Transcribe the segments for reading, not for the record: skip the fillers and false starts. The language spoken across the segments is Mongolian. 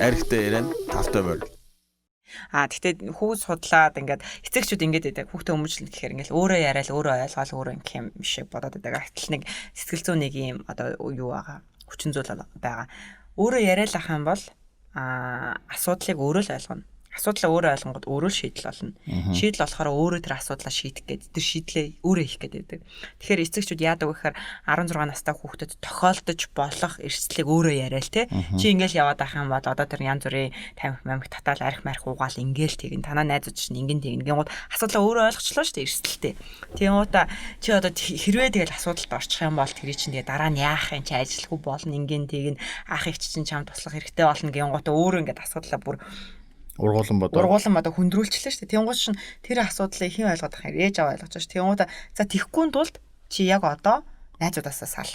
архтай ярина тавтай морь. Тэгтээ хүүхд судлаад ингээд эцэгчүүд ингээд байдаг. Хүүхдээ өмжлөн гэхээр ингээд өөрөө яриад өөрөө ойлгоод өөрөө ингэх юм шиг бодоод байдаг. Гэтэл нэг сэтгэл зүйн нэг юм одоо юу байгаа. Хүчин зүйл байгаа. Өөрөө яриад ах юм бол асуудлыг өөрөө л ойлгоно. Асуудлаа өөрөө ойлгонгод өөрөө шийдэл олно. Шийдэл болохоор өөрөө тэр асуудлаа шийдэх гээд тэр шийдлээ өөрөө хийх гээд байдаг. Тэгэхээр эцэгчүүд яадаг вэ гэхээр 16 настай хүүхдэд тохиолдож болох эрсдлийг өөрөө яриа л те. Чи ингээл яваад ах юм бол одоо тэр янз бүрийн тамхи мамх татаал арх марх угаал ингээл тэгин танаа найзууд чинь ингэн тэгин гингууд асуудлаа өөрөө ойлгочлоо шүү дээ эрсдэлтэй. Тэгмуута чи одоо хэрвээ тэгэл асуудалд орчих юм бол тэр чинь тэгээ дараа нь яах юм чи ажилгүй болно ингэн тэгин ах их чинь чам туслах хэрэгтэй болно гингуудаа өөрөө ингээд асуудлаа бүр ургуулсан бодоо хөндрүүлчихлээ шүү дээ. Тэнгуут шин тэр асуудлыг хэн ойлгох юм ээж аваа ойлгож байгаа шүү. Тэнгуут за тэхгүй тулд чи яг одоо найзуудаасаа сал.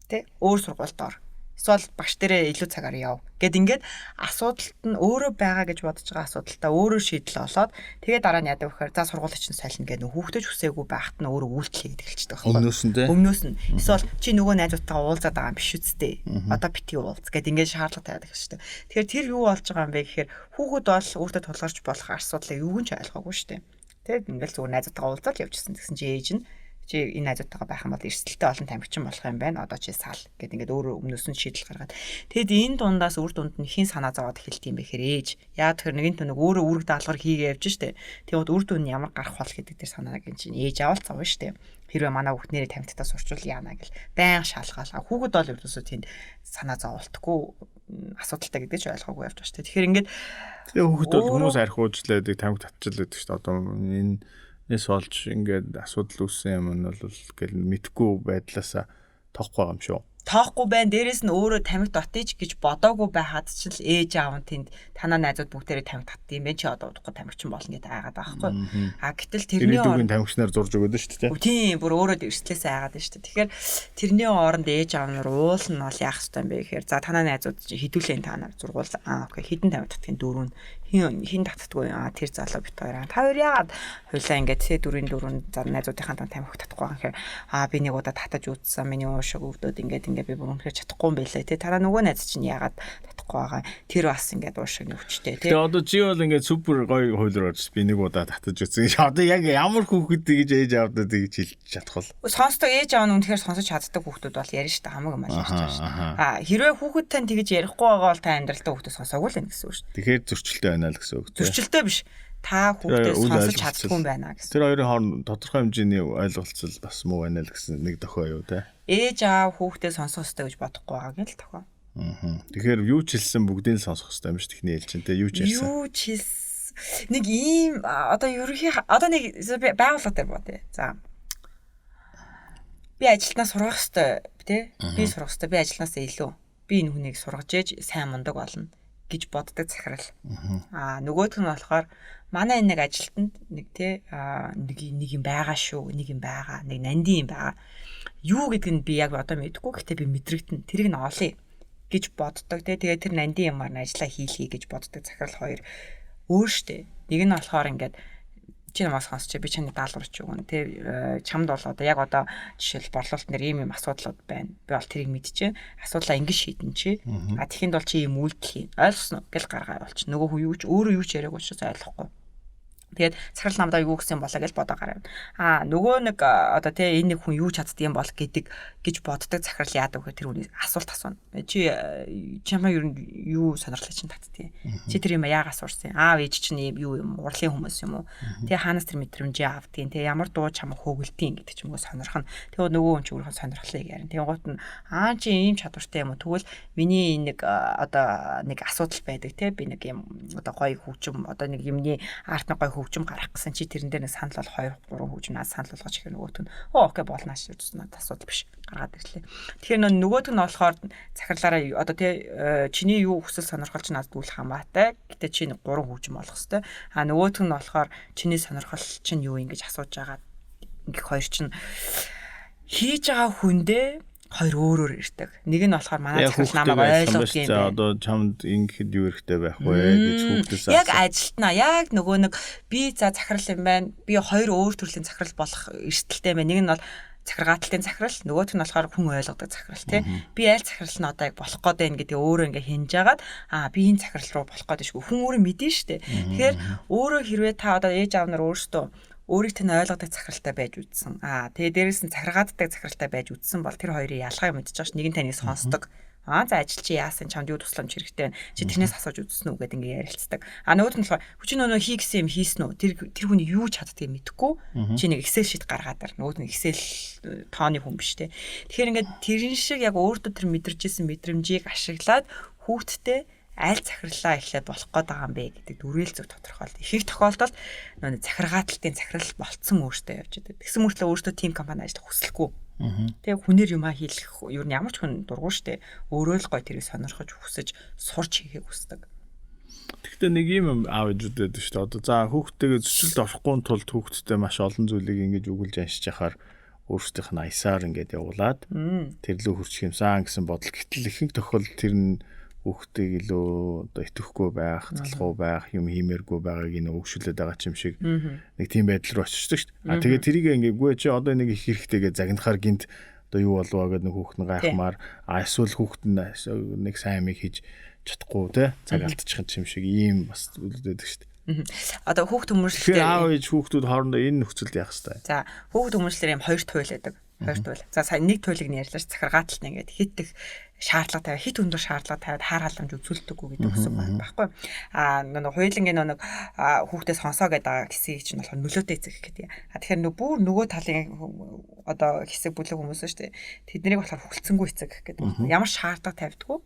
Тэ? Өөр сургуульд ор. Эсвэл багш дээрээ илүү цагаар яв. Гэт ингээд асуудалт нь өөрөө байгаа гэж бодож байгаа асуудалтаа өөрөө шийдэл олоод тэгээ дараа нь яадаг вэхээр за сургуулийн чинь солино гэдэг хүүхдэж хүсээгүй байхад нь өөрөө үйлдэл хийгээд эхэлчихдэг байхгүй. Өмнөөс нь эсвэл чи нөгөө найзуудтайгаа уулзаад байгаа юм биш үсттэй. Одоо бити уулз гэд ингээд шаардлагатай байдаг шүү дээ. Тэгэхээр тэр юу болж байгаа юм бэ гэхээр хүүхэд бол өөртөө тулгарч болох асуудлыг юу ч ойлгоогүй шүү дээ. Тэгээд ингээд зүгээр найзуудтайгаа уулзаад явчихсан гэсэн чи ээж нь чи энэ найзуудтайгаа байх юм бол эрсдэлтэй олон тамхичин болох юм байна. Одоо чи сал гэд ингээд өөрөө өмнөөс нь шийдэл гаргаад. Тэгэд энэ дундаас үр дүнд нь хэн санаа зовоод эхэлт юм бэ гэхээр ээж. Яг тэр нэгэн төнөг өөрөө үүрэг даалгавар хийгээ явж штэ. Тэгвэл үр дүн нь ямар гарах бол гэдэг тэр санааг энэ чинь ээж аваад зовно штэ. Хэрвээ манай хүүхд нэрээ тамхитаас урчвал яана гэл баян шалгаалаа. Хүүхэд бол ерөөсөө тэнд санаа зоволтгүй асуудалтай гэдэг ч ойлгоогүй явж байгаа штэ. Тэгэхээр ингээд хүүхэд бол хүмүүс архиуужлаад тамхи татчихлаа штэ. Одоо энэ нэс олж ингээд асуудал үүссэн юм нь бол гэл мэдхгүй байдлаасаа тоохгүй байгаа юм шүү. Тоохгүй байна. Дээрээс нь өөрөө тамхи татъя гэж бодоогүй байхад ч л ээж аав нь тэнд танаа найзууд бүгдээрээ тамхи татдсан юм бэ чи одоо удахгүй тамхичин болно гэдэг айгаад байхгүй. Гэтэл тэрний оронд тамхичнаар зурж өгöd нь шүү дээ. Тийм бүр өөрөө эрсдлээсээ айгаад нь шүү дээ. Тэгэхээр тэрний оронд ээж аав нар уулна бол яах ёстой юм бэ гэхээр за танаа найзууд хідүүлэн та нар зургуул окей хідэн тамхи татдгийн дөрөв хин татдаггүй тэр залуу бит хоёр та хоёр яагаад хуйлаа ингээд тэ дөрвийн за найзуудынхаа тамхи татахгүй байгаа гэхээр би нэг удаа татаж үзсэн миний уушиг өвдөд ингээд би бүрэнхээр чадахгүй юм байлаа те тараа нөгөө найз чинь яагаад татахгүй байгаа тэр бас ингээд уушиг өвчтэй те тэгээ одоо чи бол ингээд супер гоё хуйлаар орж би нэг удаа татаж үзсэн одоо яг ямар хүүхэд гэж ээж авдаа гэж хэлж чадах бол сонсдог ээж аав нь үнэхээр сонсож чаддаг хүүхдүүд бол ярина шүү дээ хамаагүй мал ярьж байгаа шүү хэрвээ хүүхэд тань тэгж ярихгүй байгаа бол та амьдралдаа хүүхдээ сонсоогүй л байх гэсэн үг шүү тэгэхээр зөрчилтэй байна л гэсэн үг зөрчилтэй биш та хүүхдээ сонсож чадахгүй байна гэсэн. Тэр хоёрын хооронд тодорхой хэмжээний ойлголцол бас муу байна л гэсэн нэг дохио юу те. Ээж аав хүүхдээ сонсох хэрэгтэй гэж бодохгүй байгаа гэл тохио. Тэгэхээр юу ч хэлсэн бүгдийг л сонсох хэрэгтэй юм ш техний хэлж те юу ч хэлсэн. Юу ч хэлсэн. Нэг ийм одоо ерөнхий одоо нэг байгууллагатай бод. За. Би ажилтнаа сурах хэрэгтэй те. Би сурах хэрэгтэй. Би ажилтнаасаа илүү. Би энэ хүнийг сургаж ээж сайн мундаг болно гэж боддог захирал. Нөгөөх нь болохоор манай энэ нэг ажилтнанд нэг нэг юм байгаа шүү, нэг юм байгаа, нэг нандин юм байгаа. Юу гэдг нь би яг одоо мэдэхгүй гэхдээ би мэдрэгдэн тэрийг нь олъё гэж боддог. Тэгээд тэр нандин юмар нь ажиллаа хийлхий гэж боддог захирал хоёр өөрштэй. Нэг нь болохоор ингээд чи намаас сонсч би чаны даалгаварч өгнө. Чамд бол одоо яг одоо жишээл борлуулалт нэр ийм асуудлууд байна. Би бол тэрийг мэдчихээн. Асуудлаа ингэж шийдэн чи. Тэхинд бол чи ийм үйлдэл хийн. Ойлгосноо гэл гаргаа явуулчих. Нөгөө хүн юу ч өөрөө юу ч яриаг учраас ойлгохгүй. Тэгээд захирал намдаа юу гэсэн болоо гэж бодоо гарав. Нөгөө нэг одоо энэ нэг хүн юу чаддсан бол гэдэг гэж боддог захирал яадаг вэ тэр хүний асуулт асууна. Чи чамаа ер нь юу сонирхлоо чинь татдیں۔ Чи тэр юм яагаас сурсан? Аав ээж чинь юу юм урлын хүмүүс юм уу? Тэгээ хаанаас тэр мэдрэмжээ авдیں۔ Тэгээ ямар дуу чамаа хөөгөлдیں гэдэг ч юм уу сонирхон. Тэгээ нөгөө хүн ч өөрийнхөө сонирхлыг ярина. Тэгээ гот нь чи ийм чадвартай юм уу? Тэгвэл миний нэг одоо нэг асуудал байдаг те би нэг юм одоо гоё хөгжим одоо нэг юмний арт нэг гоё хөгжим гарах гэсэн чи тэрэн дээр нэг санал бол 2 3 хөгжмнаас санал болгож ихэр нөгөөт нь окей болнаач гэсэн надад асуудал биш гаргаад ирлээ. Тэгэхээр нөгөөт нь болохоор захирлаараа одоо чиний юу хүсэл сонирхол ч надад үл хамаатай. Гэтэ чи 3 хөгжим болох хэвээр. Нөгөөт нь болохоор чиний сонирхол чинь юу ингэж асууж байгаа. Ингээ хоёр чинь хийж байгаа хүндээ хоёр өөрөөр ирдэг. Нэг нь болохоор манай захирал намайг ойлгох юм байна. Одоо чамд ингэхэд юу хэрэгтэй байх вэ гэж хүүхдээс яг ажилтнаа яг нөгөө нэг би за захирал юм байна. Би хоёр өөр төрлийн захирал болох эрсдэлтэй байна. Нэг нь бол захиргааталтын захирал, нөгөөх нь болохоор хүн ойлгодог захирал тий. Би аль захирал нь одоо яг болох гээд байна гэдэг өөрөө ингээ хинж агаад би энэ захирал руу болох гээд шүү. Хүн өөрөө мэдэн штэ. Тэгэхээр өөрөө хэрвээ та одоо ээж аав нар өөрсдөө өөрийг тань ойлгодог захиралтай байж үзсэн. Тэгээ дээрээс нь захиргааддаг захиралтай байж үзсэн бол тэр хоёрын ялгааг мэдчихэж байгаа ш. Нэг нь таныг сонсдог. За ажил чи яасан чамд юу тусламж хэрэгтэй байна. Чи тэрнээс асууж үзсэн үү гэдэг ингээ ярилцдаг. Нөгөөд нь болохоор хүчин өнөө хий гэсэн юм хийсэн үү? Тэр хүний юу чаддгийг мэдэхгүй. Чи нэг Excel sheet гаргаад дар. Нөгөөд нь Excel тооны хүн биш те. Тэгэхээр ингээ тэрэн шиг яг өөртөө тэр мэдэрчсэн мэдрэмжийг ашиглаад хүүхдтэй аль захирлаа эхлээд болох гээд байгаа юм бэ гэдэг дүрэл зөв тодорхойлт. Их тохиолдолд нөө захиргааталтын захирал болцсон өөртөө явж байдаг. Тэгсэн мөртлөө өөртөө тим компани ажиллах хүсэлгүй. Тэгээ хүнээр юмаа хийх юу ямар ч хүн дургуй штэ. Өөрөө л гой тэрийг сонирхож хүсэж сурч хийхийг хүсдэг. Гэхдээ нэг юм аав ээжүүд байдаг штэ. Одоо за хүүхдтэйгээ зөчлөлд орохгүй тулд хүүхдтэй маш олон зүйлийг ингэж өгүүлж аншиж яхаар өөрсдийнх нь аясаар ингэж явуулаад тэр лөө хурчих юмсан гэсэн бодол. Гэтэл ихэнх тохиолдолд тэр нь хүүхдийг илүү одоо итгэхгүй байх, залхуу байх, юм хиймээргүй байгааг нэг өгшүүлээд байгаа ч юм шиг нэг тийм байдал руу очиж шүү дээ. Тэгээд тэрийг ингээгүй чи одоо нэг их хэрэгтэйгээ загнахаар гинт одоо юу болов гэдэг нэг хүүхд нь гайхмаар эсвэл хүүхд нь нэг сайн амиг хийж чадахгүй те цаг алдчих юм шиг ийм бас үлдээдэг шүү дээ. Одоо хүүхд хүмүүжлэлтэй аав ээж хүүхдүүд хоорондоо энэ нөхцөлд яах вэ? За хүүхд хүмүүжлэлээр юм хоёр туйл байдаг. Хоёр туйл. За сая нэг туйлыг нь ярьлаа захиргааталт ингээд хит их шаардлага тавиад хит өндөр шаардлага тавиад хаар халамж үзүүлдэггүй гэдэг үгс байхгүй. Нэг хуулийн нэг хүүхдээс сонсоо гэдэг хэсгийг чинь болохоор нөлөөтэй эцэг гэдэг. Тэгэхээр бүр нөгөө талын одоо хэсэг бүлэг хүмүүс шүү дээ. Тэднийг болохоор хөлцсөнгүй эцэг гэдэг. Ямар шаардлага тавьдаггүй.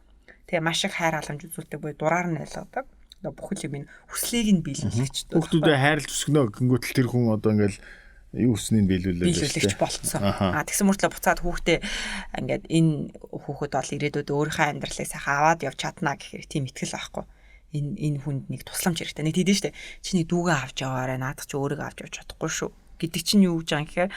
Тэгээ маш их хайр халамж үзүүлдэг буюу дураар нь ойлгодог. Бүхэл юм хүслийг нь биелүүлэгч. Хүүхдүүдэд хайрлж өсгөнө гингүүтэл тэр хүн одоо ингээл юу өснийг биелүүлэгч болцсон. Тэгсэн мөртлөө буцаад хүүхдээ ингээд энэ хүүхэд бол ирээдүйд өөрийнхөө амьдралыг сайхан аваад явж чадна гэхээр тийм итгэл байхгүй. Энэ хүнд нэг тусламж хэрэгтэй. Нэг тийдэн штэ. Чиний дүүгээ авч яваарай. Наадах чи өөрийгөө авч явж чадахгүй шүү. Гэдэг чинь юу гэж байгаа гэхээр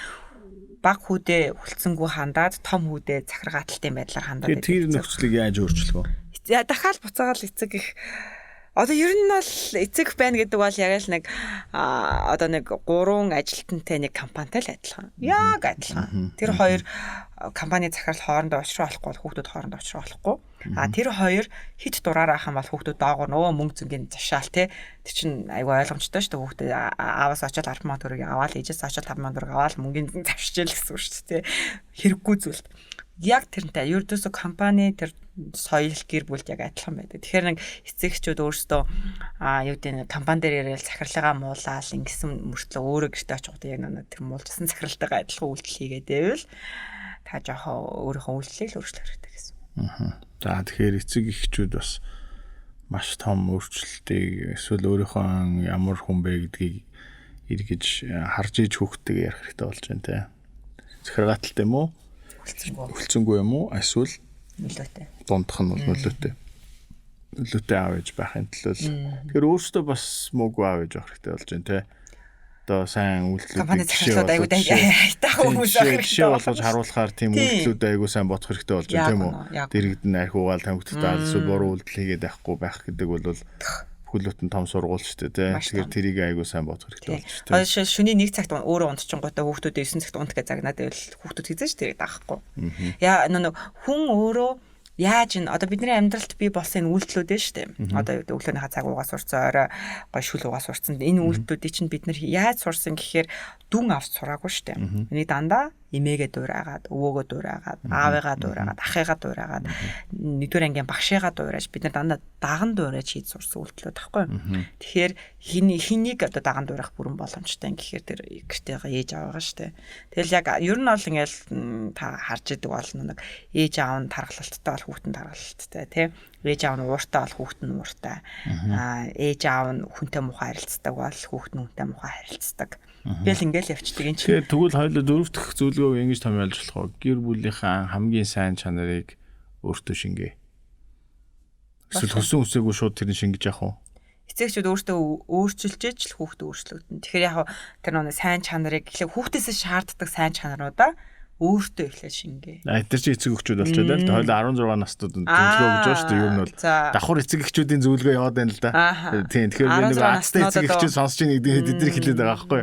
баг хүүдээ хүлцэнгүй хандаад том хүүдээ захиргааталтын байдлаар хандаад. Тэр нөхцөлийг яаж өөрчлөх вэ? Дахиад буцаагаал эцэг их одоо ер нь бол эцэг байна гэдэг бол яг л нэг одоо нэг 3 ажилтнтай нэг компанитай л адилхан. Яг адилхан. Тэр хоёр компани захирал хоорондоо уулзрах болохгүй, хүүхдүүд хоорондоо уулзрах болохгүй. Тэр хоёр хит дураараа хам бол хүүхдүүд доогоор нөгөө мөнгө зөнгийн зашаал те. Тэр чинь айгүй ойлгомжтой шүү дээ. Хүүхдүүд ааваас очиад 10,000 төгрөгийг аваад ээжээс очиад 5,000 төгрөг аваад мөнгөнд завшижэл гэсэн үг шүү дээ. Хэрэггүй зүйлт. Яг тэрнтэй ердөөсө компани тэр соёл гэр бүлд яг адилхан байдаг. Тэгэхээр нэг эцэгчүүд өөрсдөө юу гэдэг компани дээр ирээл захирлаагаа муулаад ингэсэн мөртлөө өөрөө гэртээ очиход яг нэг тэр муулжсэн захиралтайгаа адилхан үйлдэл хийгээд байвал та жоохон өөрийнхөө үйлчлэлийг л өөрчлөх хэрэгтэй гэсэн. За тэгэхээр эцэг эхчүүд бас маш том өөрчлөлтийг эсвэл өөрийнхөө ямар хүн бэ гэдгийг эргэж харж иж хүүхдтэйгээ ярих хэрэгтэй болж байна те. Захиргааталтай юм уу? Хүлцэнгүй юм уу? Эсвэл нөлөөтэй. Дундх нь бол нөлөөтэй. Нөлөөтэй аав ээж байхын тулд тэгэхээр өөрөөсөө бас муугүй аав ээж авах хэрэгтэй болж байна те. Одоо сайн үйлдэлүүд компани захирлууд айгуу айтаа хүмүүс авах хэрэгтэй болгож харуулахаар тийм үйлдэлүүд айгуу сайн бодох хэрэгтэй болж байна тийм үү? Дэрэгдэн архиугаал тамхитаа эсвэл буруу үйлдэл хийгээд байхгүй байх гэдэг бол хөлөтөн том сургууль шүү дээ. Тэгэхээр тэрийг айгуу сайн бодох хэрэгтэй болж байна. Одоо шөнийн 1 цагт өөрөө унтчихгоотаа хүүхдүүдээ 9 цагт унтгээд загнаад байвал хүүхдүүд хийжээш тэрийг даахгүй. Яа нэг хүн өөрөө яаж н одоо бидний амьдралд бий болсон энэ үйлдэлүүд нь шүү дээ. Одоо өглөөнийхөө цаг уугаа сурцсан, орой гой шүл уугаа сурцсан. Энэ үйлдэлүүдийг чинь бид нар яаж сурсан гэхээр дүн авч сураагүй шүү дээ. Энийг дандаа эмээгээ дуурайгаад, өвөөгөө дуурайгаад, аавыгаа дуурайгаад, ахыгаа дуурайгаад, нэгдүгээр ангийн багшаагаа дуурайж бид нар дандаа даган дуурайж хийж сурсан үйлдэлүүд таахгүй. Тэгэхээр хэнийг одоо даган дуурайх бүрэн боломжтой гэхээр тэр гэртээгээ ээж аав байгаа шүү дээ. Тэгэл яг ер нь бол ингээл та харж идэг бол нэг ээж аав нь тархалттай бол хүүхэд нь тархалттай тий. Ээж аав нь ууртай бол хүүхэд нь ууртай. Ээж аав нь хүнтэй муухай харилцдаг бол хүүхэд нь хүнтэй муухай харилцдаг. Тэгэл ингээл явцдаг энэ чинь. Тэгвэл хоёулаа дөрөв дэх зөвлөгөөг ингэж томьёолж болох уу? Гэр бүлийнхаа хамгийн сайн чанарыг өөртөө шингээ. Эсвэл төсөн үсээгүй шууд тэрний шингэж явах уу? Эцэгчүүд өөртөө өөрчилж л хүүхдээ өөрчлөгдөн. Тэгэхээр яг тэр нэг сайн чанарыг эхлээ хүүхдээсээ шаарддаг сайн чанаруудаа өөртөө эхлээд шингээ. Тэр чинь эцэг эхчүүд болчиход байна л да. Хоёул 16 настууд зөвлөгөө өгж байгаа шүү дээ. Юу нь бол давхар эцэг эхчүүдийн зөвлөгөө яваад байна л да. Тийм. Тэгэхээр би нэг азтай эцэг эхчүүд сонсож байгаа гэдэг тэдний хэлээд байгаа байхгүй.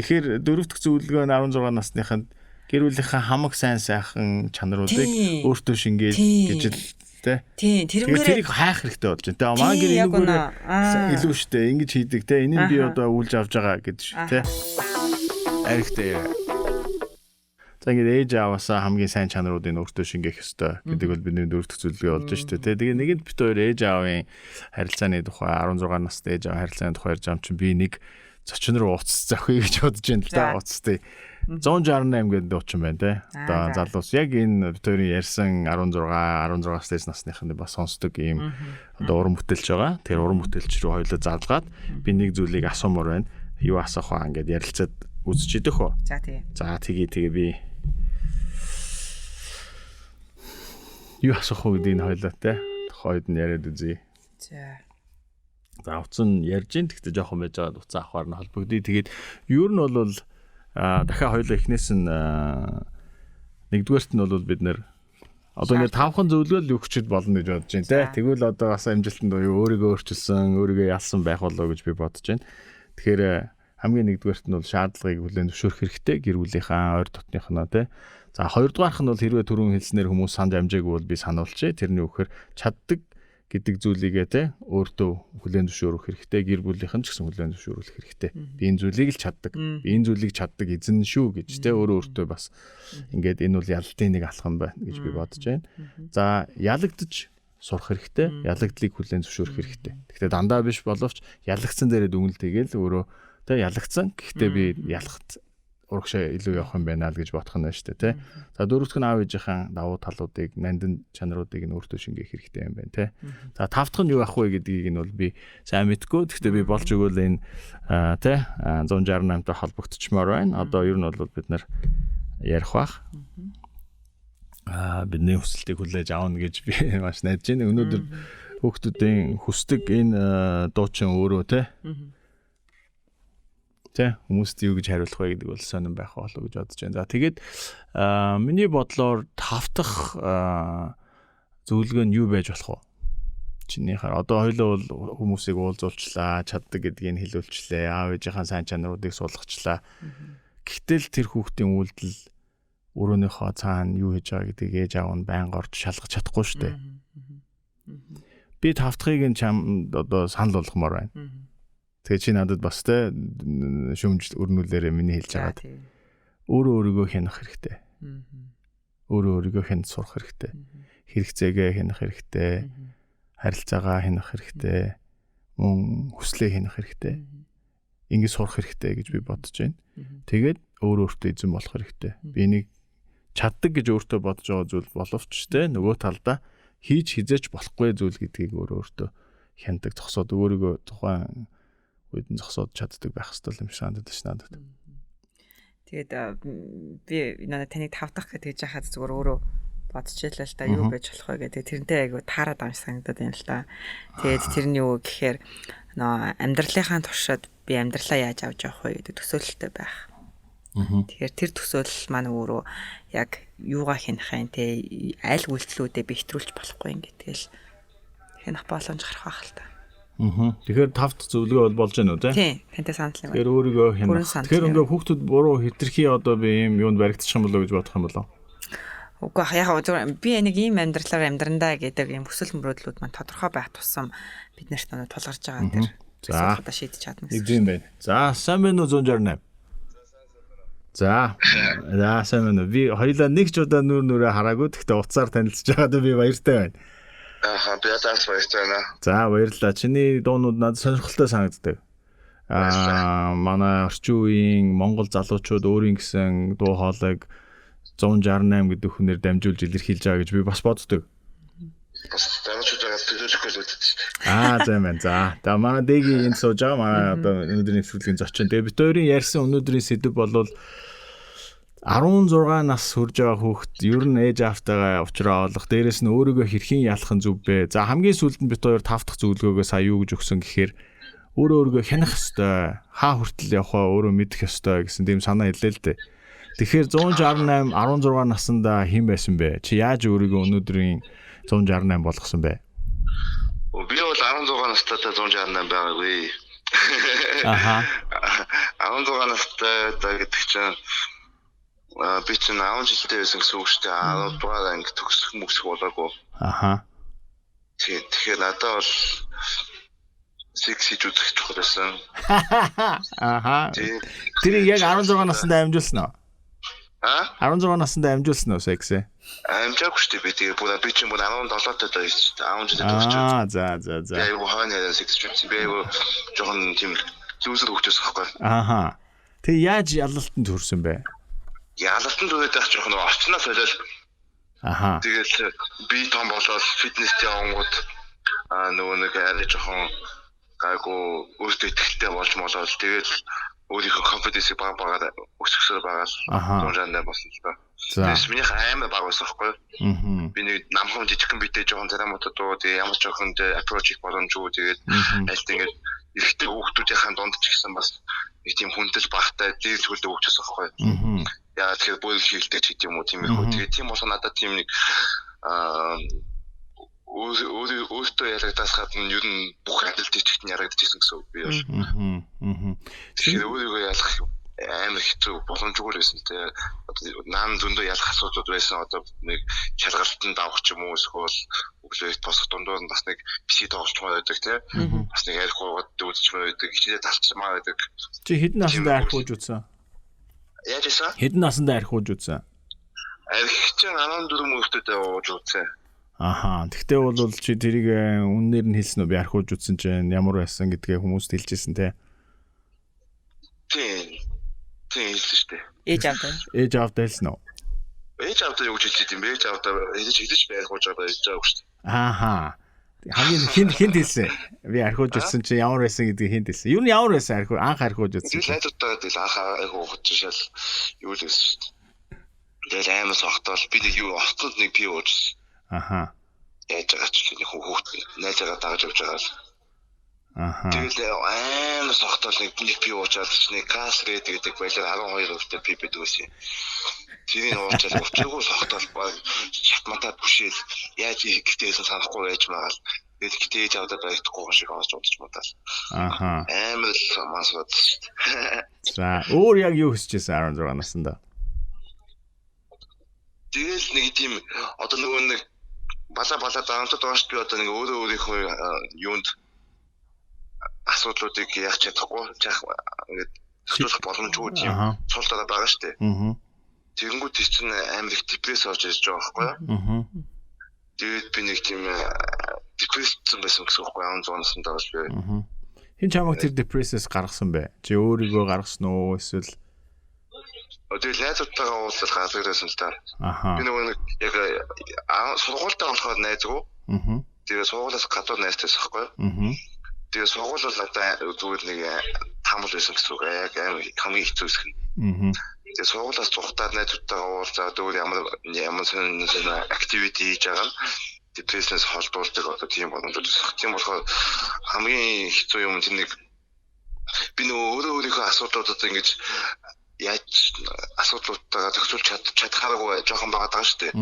Тэгэхээр дөрөв дэх зөвлөгөө нь 16 насныханд гэр бүлийнхаа хамаг сайн сайхан чанаруудыг өөртөө шингээд гэж л тэ. Тэрийг хайх хэрэгтэй болж байна. Тэ маань гэр энэгээр илүү штэ ингэж хийдэг тэ. Энийг би одоо үлж авч байгаа гэж тэ. Арихтэй. За ингэ ээж аваасаа хамгийн сайн чанаруудыг өөртөө шингээх ёстой гэдэг бол бидний дөрөвдөх зүйлгээ болж штэ тэ. Тэгээ нэгэнд бит хоёр ээж аавын харилцааны тухай 16 настай ээж аав харилцааны тухай ярьж байгаа юм чи би нэг зочин руу уцс зохиё гэж бодож байна л да уцтай. 168 гэдэг дуучин байна те. Одоо залуус яг энэ бит хоёрын ярьсан 16-аас насныхны бас сонсдог ийм одоо уран бүтээлч байгаа. Тэр уран бүтээлч рүү хоёулаа залгаад би нэг зүйлийг асуумаар байна. Юу асах вэ ингээд ярилцаад үзчихэдэх хөө. За тэгээ би юу асах вэ гэдгийг хоёулаа те. Хойд нь яриад үзье. За утсан ярьж ин гэхдээ жоохон байж байгаа утсан авахар нь холбогдъё. Тэгээд ер нь бол дахиад хоёулаа эхнээс нь нэгдүгээрт нь бол бид нэр одоо ингэ 5хан зөвлөгөөл өгчөд болно гэж бодож байна те. Тэгвэл одоо бас амжилтанд өөрийгөө өөрчилсөн, өөрийгөө ялсан байх болоо гэж би бодож байна. Тэгэхээр хамгийн нэгдүгээрт нь бол шаардлагыг хүлээн зөвшөөрөх хэрэгтэй гэр бүлийнхаа ойр дотныхноо те. За хоёрдугаарх нь бол хэрвээ түрүүн хэлснээр хүмүүс санд амжаагүй бол би сануулчих. Тэрний үхээр чаддаг гэдэг зүйлийгээ те өөртөө хүлээн зөвшөөрөх хэрэгтэй, гэр бүлийнхэн ч гэсэн хүлээн зөвшөөрөх хэрэгтэй. Би энэ зүйлийг л чаддаг. Би энэ зүйлийг чаддаг эзэн шүү гэж те өөртөө бас ингээд энэ бол ялалтын нэг алхам байна гэж би бодож байна. За ялагдаж сурах хэрэгтэй, ялагдлыг хүлээн зөвшөөрөх хэрэгтэй. Гэхдээ дандаа биш боловч ялагдсан дээрээ дүнэлтэйгээл өөрөө те ялагдсан. Гэхдээ би ялахт урагшаа илүү явах юм байна л гэж бодох нь байна шүү дээ, тэ. За дөрөвдөх нь аав ээжийнхээ давуу талуудыг, нандин чанаруудыг нь өөртөө шингээх хэрэгтэй юм байна, тэ. За тавдах нь юу ах вэ гэдгийг нь бол би сайн мэдгүй. Гэхдээ би болж өгөөл энэ тэ 168-тай холбогдчихмоор байна. Одоо ер нь бол бид нар ярих бах. Бидний хүсэлтийг хүлээж аавна гэж би маш найдаж байна. Өнөөдөр хүүхдүүдийн хүсдэг энэ дуучин өөрөө тэ хүмүүст юу гэж хариулах вэ гэдэг бол сонирн байх болов гэж бодож байна. За тэгээд миний бодлоор тавтах зөвлөгөө нь юу байж болох вэ? Чинийхээ одоо хоёулаа бол хүмүүсийг уулзуулчлаа, чаддаг гэдгийг хэлүүлчлээ, аав ээжийнхээ сайн чанаруудыг суулгачлаа. Гэвтэл тэр хүүхдийн үйлдэл өрөөнийхөө цаана юу хийж байгаа гэдгийг ээж аав нь байнга орж шалгаж чадахгүй шүү дээ. Би тавтахыг нь чам одоо санал болгомоор байна. Тэгээ чи надад бас те шүмж өрнүүлээрээ миний хэлж байгаад өөрийгөө хянах хэрэгтэй. Өөрийгөө хянаж сурах хэрэгтэй. Хэрэгцээгээ хянах хэрэгтэй. Харилцаагаа хянах хэрэгтэй. Мөн хүслээ хянах хэрэгтэй. Ингэ сурах хэрэгтэй гэж би бодож байна. Тэгээд өөртөө эзэн болох хэрэгтэй. Би нэг чаддаг гэж өөртөө бодож байгаа зүйл боловч те нөгөө талдаа хийж хизээч болохгүй зүйл гэдгийг өөртөө хяндаг зогсоод өөрийгөө тухайн үедэн зогсоод чаддаг байх хэрэгтэй юм шиг санагдаж байна надад. Тэгээд би надад таныг тавдах гэж яхад зүгээр өөрөө бодчихлаа л да юу байж болох вэ гэдэг тэрнтэй айгу таарад байгаа санагдаад байна л да. Тэгээд тэрний юу гэхээр амьдралынхаа туршид би амьдралаа яаж авч явах вэ гэдэг төсөөлөлтэй байх. Тэгэхээр тэр төсөөлөл маань өөрөө яг юугаа хянах юм те аль үйлдэлүүдэд би хэтрүүлж болохгүй ингээд тэгэл хянах боломж гарах байх л та. Тэгэхээр тавт зөвлөгөө бол болж байна уу те? Тийм, тантай санал юм байна. Тэгэхээр өөрийгөө хянах. Тэгэхээр ингээ хүүхдүүд буруу хэтэрхий одоо би юм юунд баригдчих юм болоо гэж бодох юм болоо. Үгүй яг би нэг ийм амьдралаар амьдрандаа гэдэг юм хүсэл мөрөөдлүүд маань тодорхой байх тусам бид нарт тулгарч байгаа энэ за одоо шийдэж чадна гэсэн. Ийм байна. За сайн байна уу 168? За сайн байна уу? Би хоёулаа нэг ч удаа нүрээ хараагүй. Гэхдээ уцаар танилцж байгаад би баяртай байна. Би ятаас баяртай байна. За баярлалаа. Чиний дуунууд надад сонирхолтой санагддаг. Манай орчин үеийн Монгол залуучууд өөрийн гэсэн дуу хоолойг 168 гэдэг хүнээр дамжуулж илэрхийлж байгаа гэж би бас боддог. Бас дамжуулж байгаа төлөвлөхгүй л үүдэж. За байна. За. Тэгээ манай дэгийн энд сууж байгаа. Манай одоо өнөөдрийн нэвтрүүлгийн зочин. Тэгээ бид хоёрын ярьсан өнөөдрийн сэдв бол 16 нас хүрж байгаа хүүхэд ер нь ээж аавтайгаа уулзраа олох, дээрэс нь өөрийгөө хэрхэн ялах нь зөв бэ? За хамгийн сүүлд нь бид хоёр тавтах зөвлөгөөгөө сая юу гэж өгсөн гэхээр өөрийгөө хянах ёстой, хаа хүртэл явахаа өөрөө мэдэх ёстой гэсэн тийм санаа хэлээ л дээ. Тэгэхээр 168 16 наснда хэн байсан бэ? Чи яаж өөрийгөө өнөөдрийн 168 болгосон бэ? Би бол 16 настай 168 байгаагүй. 16 настай гэдэг чинь Би чинь 10 жилдээ байсан гэсэн үг шүү дээ. 10 дугаар анги төгсөх болоогүй. Аха. Тэгэхээр надад бол секс хийж үзэх чухал байсан. Аха. Тэр яг 16 наснда амжуулсан уу? 16 наснда амжуулсан уу сексээ? Амжаагүй шүү дээ. Би тэгээ би чинь 17 таа байсан. 10 жилдээ төгссөн. За. Яг хойно секс хийсэн. Би жоохон тийм лүүзер хөгжөөс байхгүй. Аха. Тэг яаж ялалтанд төрсөн бэ? Ялалтанд түрээд байх жоохон орчноо солиод. Аха. Тэгэл би том болоод фитнестэй явангууд нөгөө нэг арай жоохон гайгүй өөртөө ихтэй болж молоод тэгэл өөрийнхөө конфиденсийг багаар өсгөхсөр байгаа л жандаа болсон л та. Тэгээс миний амар баг байсан байхгүй юу? Би нэг намхан жижигхэн бидээ жоохон царамтад дуу тэгээ ямар жоохон approach боломжгүй тэгээд аль тэгээд эрэгтэй хүүхдүүдийн дунд ч гэсэн бас нэг тийм хүндэл багтай дээд зүйлд өгчөөс байхгүй юу? Яа тэгэхээр бүр хийлтэй ч гэдэм үү тийм их үү. Тэгээд тийм болохоор надад тийм нэг өөртөө ярагдаас гадна ер нь бүх адилт ичгт ярагдчихсан гэсэн үг би бол. Тэгэхээр өөрийгөө ялах амар хэцүү боломжгүй байсан те. Наан зөндөө ялах асуудлууд байсан. Одоо нэг шалгалтанд авах ч юм уу эсвэл өглөөт босох дундуур нь бас нэг бисид тоглолцмоор байдаг те. Бас нэг арх уугаад дүүцчмээр байдаг. Хичээлээ талцмаар байдаг. Чи хэдэн наснда арх ууж үзсэн? Яаж ийсэн? Хэдэн наснда арх ууж үзсэн? Арх чинь 14 мөртөдөө ууж үзсэн. Аха. Тэгтээ бол чи тэрийг үннээр нь хэлсэн үү? Би арх ууж үзсэн чинь ямар байсан гэдгээ хүмүүст хэлжсэн те. Тийм хэлсэн шүү дээ. Ээж авдаа хэлсэн үү? Ээж авдаа юу гэж хэлсэн юм бэ? Ээж авдаа хэлж байх ууж байгаа ээж авах шүү дээ. Аха. Хамгийн хинт хэлсэн. Би арх ууж үзсэн чинь ямар байсан гэдгийг хинт хэлсэн. Юу нь ямар байсан анх арх ууж үзсэн. Би найзуудтайгаа тэгэл анх арх ууж шал юу л гэсэн шүү дээ. Тэгэл аймаас огтол би нэг юу огтод нэг пи уужсэн. Аха. Яаж байгаа ч нэг хүүхд найзаагаа дагаж явж байгаа л. Аха. Тэгэл аймаас огтол нэг пи уужаад нэг газ ред гэдэг байлаар 12 өвтэй пи бэдгүйсэн. Тэрийг уучаад өчрөгөө сохтол баг чатматаа бүшээл яаж ихтэйсэн санахгүй байж магаал. Тэгэл ихтэй тавдаа байхгүй шиг авч удаж модал. Аха. Амар масууд. За, өөр яг юу хийжсэн 16 наснда? Тэгэл нэг тийм одоо нөгөө нэг бала даамтад байгаа шүү би одоо нэг өөрийнхөө юунд асуудлуудыг яах чадахгүй жаах ингээд асуудал боломжгүй тийм цул дараа байгаа шүү дээ. Тэгэнгүүт тийч чинь амар их депресс орж ирж байгаа байхгүй юу? Тэгээд би нэг тийм депресссэн байсан гэсэн үг байхгүй 16 наснда бас би. Хин чамаг тэр депрессээс гаргасан бэ? Чи өөрийгөө гаргасан уу эсвэл тэгэл найзуудтайгаа уулзах газарсан л та. Аха. Би нэг яг сургуультай болохоор найзгүй. Тэгээ сургуулиас гадуур найзтай байхгүй юу? Тэгээ сургууль бол надад зүгээр нэг тамал байсан гэсэн үг. Яг хамгийн хэцүү хэсэг нь. Тэгээ сургуулиас цухтаад найзуудтайгаа уулзаад өөр ямар сонин activity хийж байгаа нь депресснээс холбоолдог одоо тийм боломжууд байна. Тийм болохоор хамгийн хэцүү юм тийм нэг би нөгөө өөрийнхөө асуудлуудад ингэж яаж асуудлуудтайгаа зохицуулж чадхааргүй жоохон байгаа даа шүү дээ.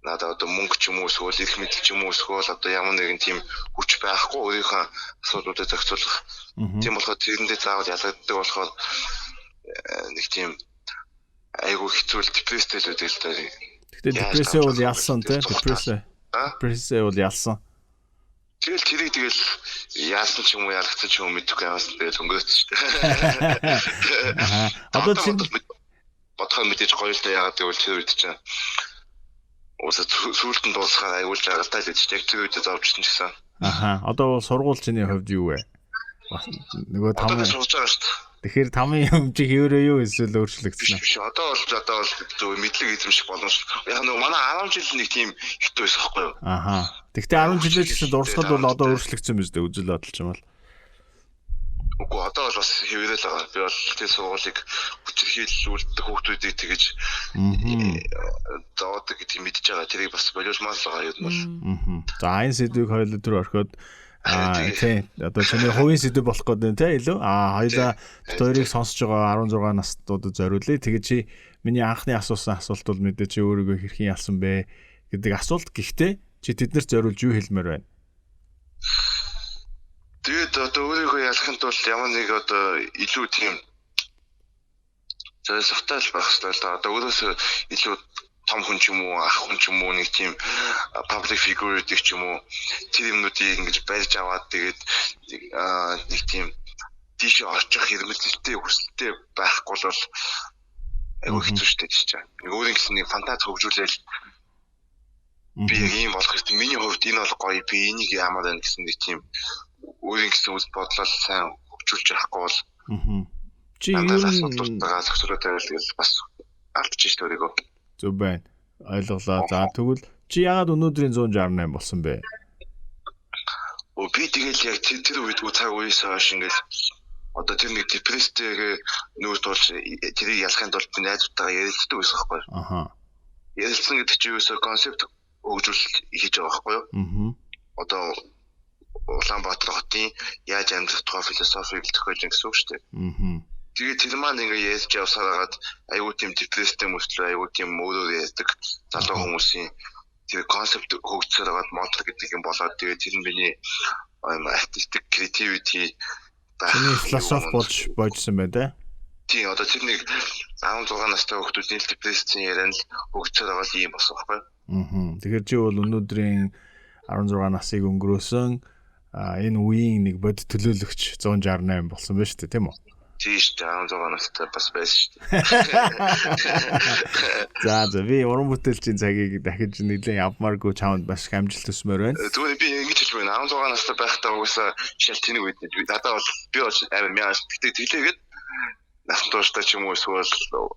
Надад одоо мөнгө ч юм уу эсвэл их мэдл ч юм уу эсвэл одоо ямар нэгэн тийм хүч байхгүй өөрийнхөө асуудлуудыг зохицуулах. Тийм болохоор тэрэндээ заавал ялгагддаг болохоор нэг тийм айгүй хэцүү депресстэй л үдэл таа. Гэтэ депрессээ бол ялсан те депрессээ бол ялсан. Тэгэл яасан ч юм уу ялгцсан ч юм мэдэхгүй яваас тэгэл өнгөрөөц шүү дээ. Одоо чинь бодхоо мэдээж гоё л да яагаад гэвэл тэр үед чинь уусаа сүултэн дуусахаар аюулж агалтай л гэж яг тэр үед заавчсан ч гэсэн. Аха. Одоо сургуульчны хувьд юу вэ? Нөгөө одоо сурж байгаа шүү дээ. Тэгэхээр тамийн юм чи хэвээрээ юу эсвэл өөрчлөгдсөн үү? Одоо бол зөв мэдлэг эзэмших боломж. Яг нөгөө манай 10 жил нэг тийм хэвтэй байсан байхгүй юу? Аха. Тэгтээ 10 жилээс чинь дурсгал бол одоо өөрчлөгдсөн биз дээ үзэл бодолч юм бол. Үгүй одоо бол бас хэвээрээ л байгаа. Би бол тэр сургуулийг хүчирхийлүүлдэг хүүхдүүдийг тэгэж зоодог гэдгийг мэдж байгаа. Тэрийг бас боловсмаар л байгаа юм бол. За энэ сэдвийг хоёул төр орхиод тий одоо чиний хувийн сэдв болох гэдэг нь тий илүү хоёлаа хоёрыг сонсож байгаа 16 настуудад зориулъя. Тэгээ чи миний анхны асуусан асуулт бол мэдээ чи өөрийгөө хэрхэн ялсан бэ гэдэг асуулт. Гэхдээ чи тэднэрт зориулж юу хэлмээр байна? Тэгээд одоо өөрийгөө ялахын тулд ямар нэг одоо илүү тийм зөвсөлтөй байх хэрэгтэй л да. Одоо өөрөөсөө илүү том хүн ч юм уу, ах хүн ч юм уу нэг тийм public figure гэдэг ч юм уу тэр юмнуудыг ингэж барьж аваад тэгээд нэг тийм тийш орчих хэрэгэлтэй хүсэлтэй байхгүй бол айгүй хэцүү шүү дээ чинь. Нэг өөр ингэсэн нэг фантаз хөгжүүлээл би ийм болох хэрэгтэй. Миний хувьд энэ бол гоё. Би энийг яамаар байна гэсэн нэг тийм өөр ингэсэн үс бодлол сайн хөгжүүлж явахгүй бол чи юу дуртагаас хөсрөөтэй бас алдчих шүү дээ. Зөв байна. Ойлголоо. За тэгвэл чи яагаад өнөөдрийн 168 болсон бэ? Би тэгэл яг тэр үед цаг үеэс хойш ингээл одоо тэр нэг депресстэйг нүүр тулж тэрийг ялахын тулд би найзуудтайгаа ярилцдаг байсан байхгүй юу? Аха. Ярилцсан гэдэг чинь юусоо концепт өгжүүлэлт хийж байгаа байхгүй юу? Одоо Улаанбаатар хотын яаж амьдрах тухай философиг тохиолж гэсэн үг шүү дээ. Тэгээд тэр маань ингээ ярьж явсараад аюу тийм депресстэй мөртлөө аюу тийм өөрөө ярьдаг залуу хүмүүсийн тэр концепт хөгжсөөр байгаад мотор гэдэг юм болоод тэгээд тэр нь миний artistic creativity Чиний философи бойжсэн байна те. Тийм одоо тэр нэг 16 настай хүүхдүүдийн депрессийн яриан л хөгжсөөр байгаа юм болсон байхгүй юу? Тэгэхээр чи бол өнөөдрийн 16 насыг өнгөрөөсөн энэ үеийн нэг бод төлөөлөгч 168 болсон байна шүү дээ тийм үү? Тийм шүү дээ 16 настай бас байсан шүү дээ. За би уран бүтээлчийн цагийг дахиж нэлээд явмааргүй чамд бас амжилт төсмөр байна. Тэгвэл би ингэж хэлж байна 16 настай байхдаа угаасаа шал тэнэг үед надад бол би бол амар мяас тэглээгээд насан туршдаа ч юм уу эсвэл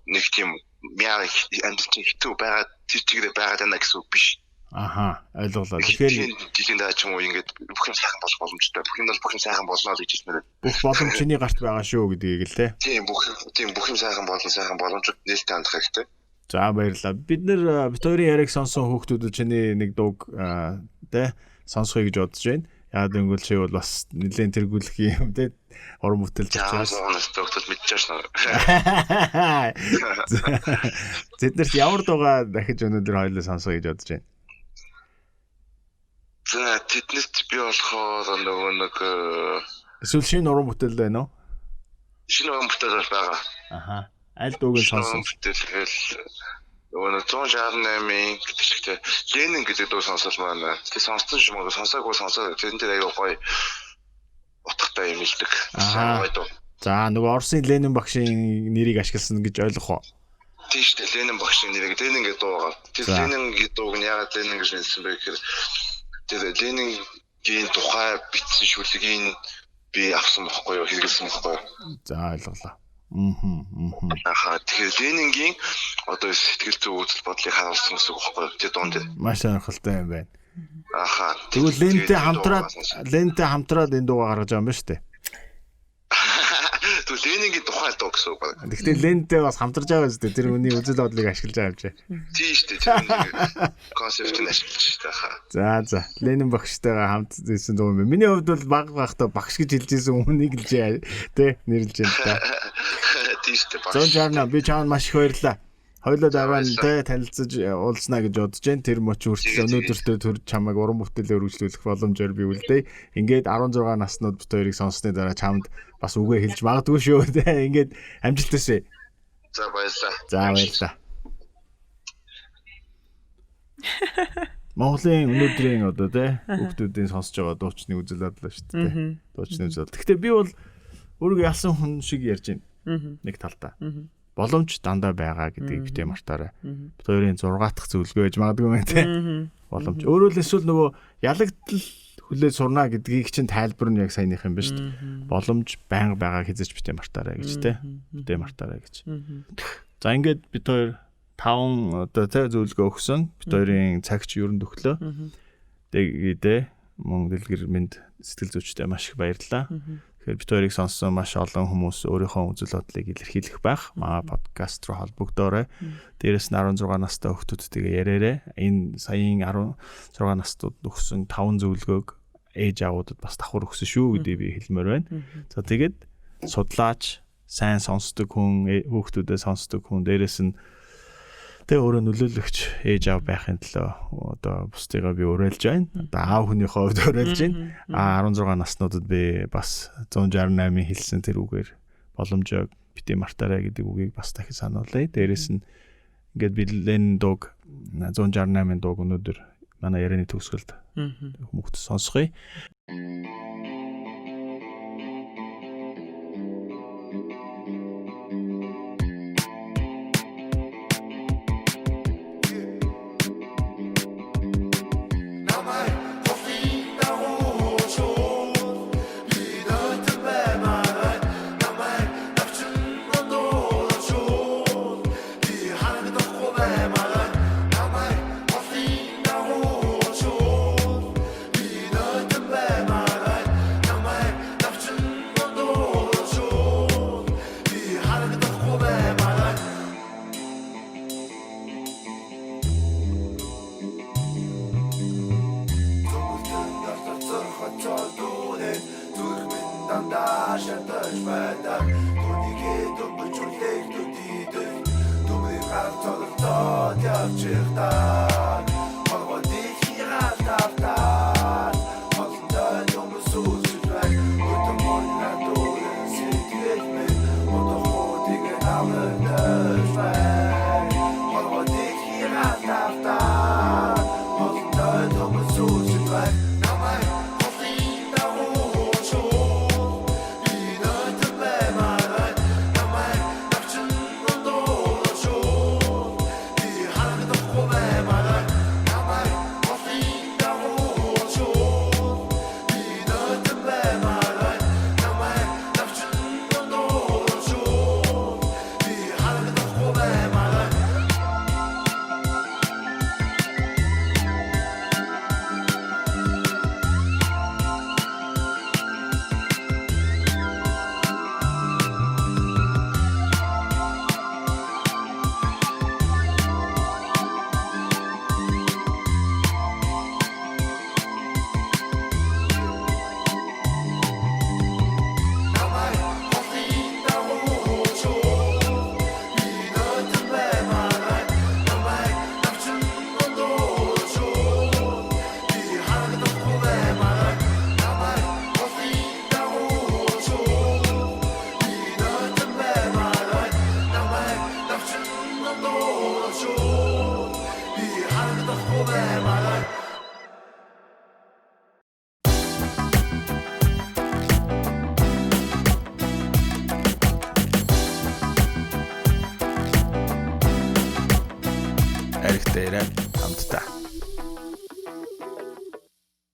нэг тийм мяа амжилт хэцүү байгаа чигээрээ байгаа даа гэсэн үг биш. Аха ойлголоо. Тэгэхээр жилийн дараа ч юм уу ингээд бүх юм сайхан болох боломжтой. Бүх юм бол бүх юм сайхан болно гэж хэлмээр. Бүх боломж чиний гарт байгаа шүү гэдгийг л те. Тийм бүх юм сайхан боломжууд нээлттэй хандах хэрэгтэй. За баярлалаа. Бид нэр Викторийн яриг сонсон хүүхдүүдэд чиний нэг дууг те сонсхой гэж бодож байна. Яагаад гэвэл чи бол бас нэлээд тэргүүлэх юм те. Уран бүтээлч учраас. Доктор мэдчихэж байна. Зэднэрт ямар дуугаа дахиж өнөөдөр хоёулаа сонсоо гэж бодож байна. За тэднэрт би болохоор нөгөө нэг эсвэл шинэ уран бүтээл байна уу? Шинэ уран бүтээл байгаа. Аха. Аль дууг сонсон? Бүтээл нөгөө 168-ийн гэдэг Ленин гэдэг дуу сонсол маань. Тэг сонссон юм уу? Сонсоогүй сонсоо. Тэрэн дээр аяа гоё утгатай юм илдэг. За нөгөө Оросын Ленин багшийн нэрийг ашигласан гэж ойлгох уу? Тийм шүү дээ. Ленин багшийн нэрийг Ленин гэдэг дуу байгаа. Тэр Ленингийн дууг нь яагаад Ленин гэж хэлсэн бэ гэхээр тэр Ленингийн тухай бичсэн шүлгийг би авсан байхгүй юу? Хэрэглэсэн байхгүй юу? За ойлголоо. Тэгэхээр Ленингийн одоо сэтгэл зүй үзэл бодлыг харуулсан гэсэн үг байхгүй юу? Тэр дуун дээр. Маш сонирхолтой юм байна. Аха. Тэгвэл Ленинтэй хамтраад энэ дуугаа гаргаж байгаа юм ба шүү дээ. Тэгвэл Ленингийн тухай дуу гэсэн үг байна. Гэхдээ Ленинтэй бас хамтарж байгаа шүү дээ. Тэр хүний үзэл бодлыг ашиглаж байгаа юм чи. Тийм шүү дээ. Тэр концептыг ашиглаж байгаа. За. Ленин багштайгаа хамт зэсэн дуу юм. Миний хувьд бол баг багтаа багш гэж хэлж ирсэн хүнийг л тий нэрлж байна та. Тийм шүү дээ. 168 би чамд маш их баярлалаа. Хоёулаа дараа нь танилцаж уулзнаа гэж бодож байна. Тэр моч хүртэл өнөөдөртөө төр чамайг уран бүтээлээ өргөжлүүлэх боломжоор би үлдээе. Ингээд 16 наснууд бит хоёрыг сонссны дараа чамд бас үгээ хэлж магадгүй шүү. Ингээд амжилт төсөө. За баярлалаа. За баярлалаа. Монголын өнөөдрийн одоо хүүхдүүдийн сонсож байгаа дуучны үзэл бодлоо шүү дээ. Дуучны үзэл. Гэхдээ би бол өөрийгөө ялсан хүн шиг ярьж байна. Нэг талдаа. Боломж дандаа байгаа гэдгийг битээ мартаарай. Бид хоёрын 6 дахь зөвлөгөө гэж магадгүй байна те. Боломж. Өөрөөр хэлбэл нөгөө ялагдал хүлээж сурна гэдгийг чинь тайлбар нь яг саяных юм ба шүү дээ. Боломж байнга байгаа хэзээч битээ мартаарай гэж те. Битээ мартаарай гэж. За ингээд бид хоёр 5 одоо те зөвлөгөө өгсөн. Бид хоёрын цагч ерөн төглөө. Тэгээд мөн дэлгэр мэд сэтгэл зүйчтэй маш их баярлалаа. Тэгэхээр бид хоёрыг сонссон маш олон хүмүүс өөрийнхөө үзэл бодлыг илэрхийлэх байх. Маа подкаст руу холбогдоорой. Дээрээс нь 16 настай хүүхдүүдтэйгээ яриарай. Энэ саяын 16 настууд өгсөн 5 зөвлөгөөг ээж аавуудад бас давхар өгсөн шүү гэдгийг би хэлмээр байна. За тэгээд судлаач, сайн сонсдог хүн, хүүхдүүдэд сонсдог хүн, дээрээс нь тэгээ өөрөө нөлөөлөгч ээж аав байхын төлөө одоо бусдыгаа би уриалж байна. Одоо аав хүнийхээ хувьд уриалж байна. 16 наснуудад би бас 168-ийн хэлсэн тэр үгээр боломжоо бити мартаарай гэдэг үгийг бас дахин сануулъя. Дээрээс нь ингээд Ленин дууг 168-ын дууг өнөөдөр манай ярианы төгсгөлд хүмүүст сонсгоё. Аригтай хамтдаа